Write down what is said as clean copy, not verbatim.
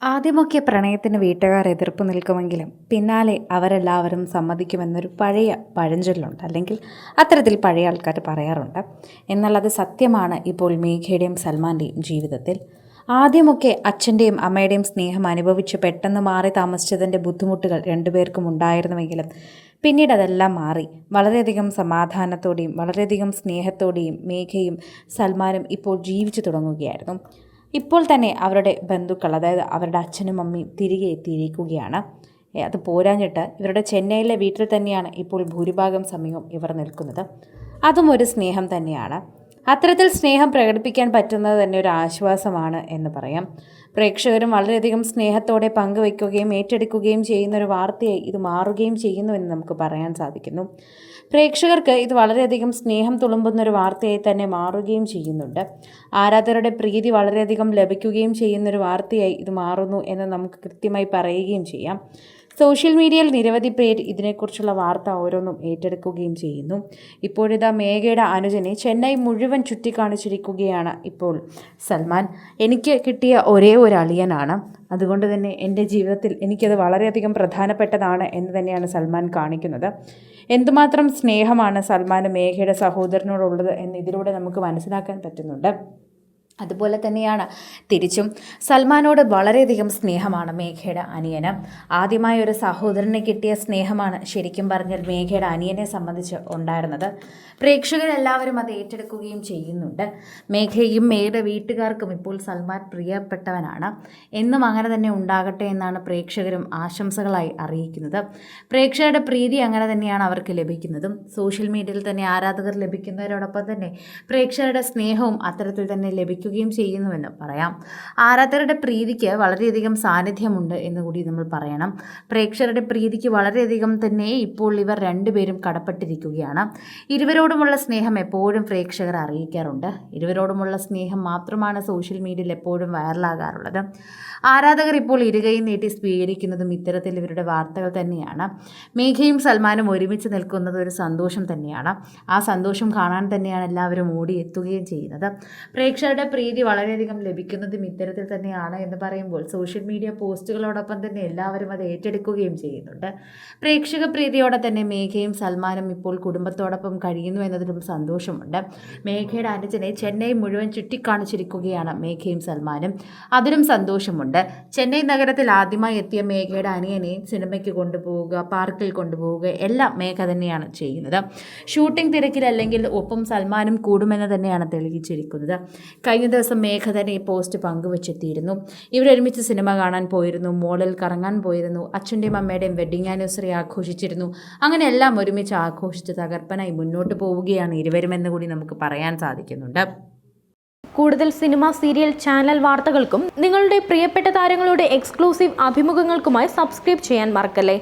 ആദ്യമൊക്കെ പ്രണയത്തിന് വീട്ടുകാർ എതിർപ്പ് നിൽക്കുമെങ്കിലും പിന്നാലെ അവരെല്ലാവരും സമ്മതിക്കുമെന്നൊരു പഴയ പഴഞ്ചൊല്ലുണ്ട്, അല്ലെങ്കിൽ അത്തരത്തിൽ പഴയ ആൾക്കാർ പറയാറുണ്ട്. എന്നാൽ അത് സത്യമാണ് ഇപ്പോൾ മേഘയുടെയും സൽമാൻ്റെയും ജീവിതത്തിൽ. ആദ്യമൊക്കെ അച്ഛൻ്റെയും അമ്മയുടെയും സ്നേഹം അനുഭവിച്ച് പെട്ടെന്ന് മാറി താമസിച്ചതിൻ്റെ ബുദ്ധിമുട്ടുകൾ രണ്ടുപേർക്കും ഉണ്ടായിരുന്നുവെങ്കിലും പിന്നീട് അതെല്ലാം മാറി വളരെയധികം സമാധാനത്തോടെയും വളരെയധികം സ്നേഹത്തോടെയും മേഘയും സൽമാനും ഇപ്പോൾ ജീവിച്ചു തുടങ്ങുകയായിരുന്നു. ഇപ്പോൾ തന്നെ അവരുടെ ബന്ധുക്കൾ, അതായത് അവരുടെ അച്ഛനും അമ്മയും തിരികെ എത്തിയിരിക്കുകയാണ്. അത് പോരാഞ്ഞിട്ട് ഇവരുടെ ചെന്നൈയിലെ വീട്ടിൽ തന്നെയാണ് ഇപ്പോൾ ഭൂരിഭാഗം സമയവും ഇവർ നിൽക്കുന്നത്. അതും ഒരു സ്നേഹം തന്നെയാണ്. അത്തരത്തിൽ സ്നേഹം പ്രകടിപ്പിക്കാൻ പറ്റുന്നത് തന്നെ ഒരു ആശ്വാസമാണ് എന്ന് പറയാം. പ്രേക്ഷകരും വളരെയധികം സ്നേഹത്തോടെ പങ്കുവയ്ക്കുകയും ഏറ്റെടുക്കുകയും ചെയ്യുന്ന ഒരു വാർത്തയായി ഇത് മാറുകയും ചെയ്യുന്നുവെന്ന് നമുക്ക് പറയാൻ സാധിക്കുന്നു. പ്രേക്ഷകർക്ക് ഇത് വളരെയധികം സ്നേഹം തുളുമ്പുന്ന ഒരു വാർത്തയായി തന്നെ മാറുകയും ചെയ്യുന്നുണ്ട്. ആരാധകരുടെ പ്രീതി വളരെയധികം ലഭിക്കുകയും ചെയ്യുന്നൊരു വാർത്തയായി ഇത് മാറുന്നു എന്ന് നമുക്ക് കൃത്യമായി പറയുകയും ചെയ്യാം. സോഷ്യൽ മീഡിയയിൽ നിരവധി പേർ ഇതിനെക്കുറിച്ചുള്ള വാർത്ത ഓരോന്നും ഏറ്റെടുക്കുകയും ചെയ്യുന്നു. ഇപ്പോഴിതാ മേഘയുടെ അനുജനെ ചെന്നൈ മുഴുവൻ ചുറ്റിക്കാണിച്ചിരിക്കുകയാണ് ഇപ്പോൾ സൽമാൻ. എനിക്ക് കിട്ടിയ ഒരേ ഒരു അളിയനാണ്, അതുകൊണ്ട് തന്നെ എൻ്റെ ജീവിതത്തിൽ എനിക്കത് വളരെയധികം പ്രധാനപ്പെട്ടതാണ് എന്ന് തന്നെയാണ് സൽമാൻ കാണിക്കുന്നത്. എന്തുമാത്രം സ്നേഹമാണ് സൽമാന് മേഘയുടെ സഹോദരനോടുള്ളത് എന്ന് ഇതിലൂടെ നമുക്ക് മനസ്സിലാക്കാൻ പറ്റുന്നുണ്ട്. അതുപോലെ തന്നെയാണ് തിരിച്ചും സൽമാനോട് വളരെയധികം സ്നേഹമാണ് മേഘയുടെ അനിയന്. ആദ്യമായി ഒരു സഹോദരനെ കിട്ടിയ സ്നേഹമാണ് ശരിക്കും പറഞ്ഞാൽ മേഘയുടെ അനിയനെ സംബന്ധിച്ച് ഉണ്ടായിരുന്നത്. പ്രേക്ഷകരെല്ലാവരും അത് ഏറ്റെടുക്കുകയും ചെയ്യുന്നുണ്ട്. മേഘയും മേഘയുടെ വീട്ടുകാർക്കും ഇപ്പോൾ സൽമാൻ പ്രിയപ്പെട്ടവനാണ്. എന്നും അങ്ങനെ തന്നെ ഉണ്ടാകട്ടെ എന്നാണ് പ്രേക്ഷകരും ആശംസകളായി അറിയിക്കുന്നത്. പ്രേക്ഷകരുടെ പ്രീതി അങ്ങനെ തന്നെയാണ് അവർക്ക് ലഭിക്കുന്നതും. സോഷ്യൽ മീഡിയയിൽ തന്നെ ആരാധകർ ലഭിക്കുന്നവരോടൊപ്പം തന്നെ പ്രേക്ഷകരുടെ സ്നേഹവും അത്തരത്തിൽ തന്നെ ലഭിക്കും ചെയ്യുന്നുവെന്ന് പറയാം. ആരാധകരുടെ പ്രീതിക്ക് വളരെയധികം സാന്നിധ്യമുണ്ട് എന്നുകൂടി നമ്മൾ പറയണം. പ്രേക്ഷകരുടെ പ്രീതിക്ക് വളരെയധികം തന്നെ ഇപ്പോൾ ഇവർ രണ്ടുപേരും കടപ്പെട്ടിരിക്കുകയാണ്. ഇരുവരോടുമുള്ള സ്നേഹം എപ്പോഴും പ്രേക്ഷകർ അറിയിക്കാറുണ്ട്. ഇരുവരോടുമുള്ള സ്നേഹം മാത്രമാണ് സോഷ്യൽ മീഡിയയിൽ എപ്പോഴും വൈറലാകാറുള്ളത്. ആരാധകർ ഇപ്പോൾ ഇരുകൈ നീട്ടി സ്വീകരിക്കുന്നതും ഇത്തരത്തിൽ ഇവരുടെ വാർത്തകൾ തന്നെയാണ്. മേഘയും സൽമാനും ഒരുമിച്ച് നിൽക്കുന്നത് ഒരു സന്തോഷം തന്നെയാണ്. ആ സന്തോഷം കാണാൻ തന്നെയാണ് എല്ലാവരും ഓടിയെത്തുകയും ചെയ്യുന്നത്. പ്രേക്ഷകരുടെ പ്രീതി വളരെയധികം ലഭിക്കുന്നതും ഇത്തരത്തിൽ തന്നെയാണ് എന്ന് പറയുമ്പോൾ സോഷ്യൽ മീഡിയ പോസ്റ്റുകളോടൊപ്പം തന്നെ എല്ലാവരും അത് ഏറ്റെടുക്കുകയും ചെയ്യുന്നുണ്ട്. പ്രേക്ഷക പ്രീതിയോടെ തന്നെ മേഘയും സൽമാനും ഇപ്പോൾ കുടുംബത്തോടൊപ്പം കഴിയുന്നു എന്നതിലും സന്തോഷമുണ്ട്. മേഘയുടെ അനുജനെ ചെന്നൈ മുഴുവൻ ചുറ്റിക്കാണിച്ചിരിക്കുകയാണ് മേഘയും സൽമാനും. അതിലും സന്തോഷമുണ്ട്. ചെന്നൈ നഗരത്തിൽ ആദ്യമായി എത്തിയ മേഘയുടെ അനിയനെ സിനിമയ്ക്ക് കൊണ്ടുപോവുക, പാർക്കിൽ കൊണ്ടുപോവുക എല്ലാം മേഘ തന്നെയാണ് ചെയ്യുന്നത്. ഷൂട്ടിംഗ് തിരക്കിലല്ലെങ്കിൽ ഒപ്പം സൽമാനും കൂടുമെന്ന് തന്നെയാണ് തെളിയിച്ചിരിക്കുന്നത്. കഴിഞ്ഞ ദിവസം മേഘ തന്നെ ഈ പോസ്റ്റ് പങ്കുവച്ചെത്തിയിരുന്നു. ഇവരൊരുമിച്ച് സിനിമ കാണാൻ പോയിരുന്നു, മോളിൽ കറങ്ങാൻ പോയിരുന്നു, അച്ഛൻ്റെയും അമ്മയുടെയും വെഡ്ഡിങ് ആനിവേഴ്സറി ആഘോഷിച്ചിരുന്നു. അങ്ങനെ എല്ലാം ഒരുമിച്ച് ആഘോഷിച്ച് തകർപ്പനായി മുന്നോട്ട് പോവുകയാണ് ഇരുവരുമെന്ന് കൂടി നമുക്ക് പറയാൻ സാധിക്കുന്നുണ്ട്. കൂടുതൽ സിനിമ, സീരിയൽ, ചാനൽ വാർത്തകൾക്കും നിങ്ങളുടെ പ്രിയപ്പെട്ട താരങ്ങളുടെ എക്സ്ക്ലൂസീവ് അഭിമുഖങ്ങൾക്കുമായി സബ്സ്ക്രൈബ് ചെയ്യാൻ മറക്കല്ലേ.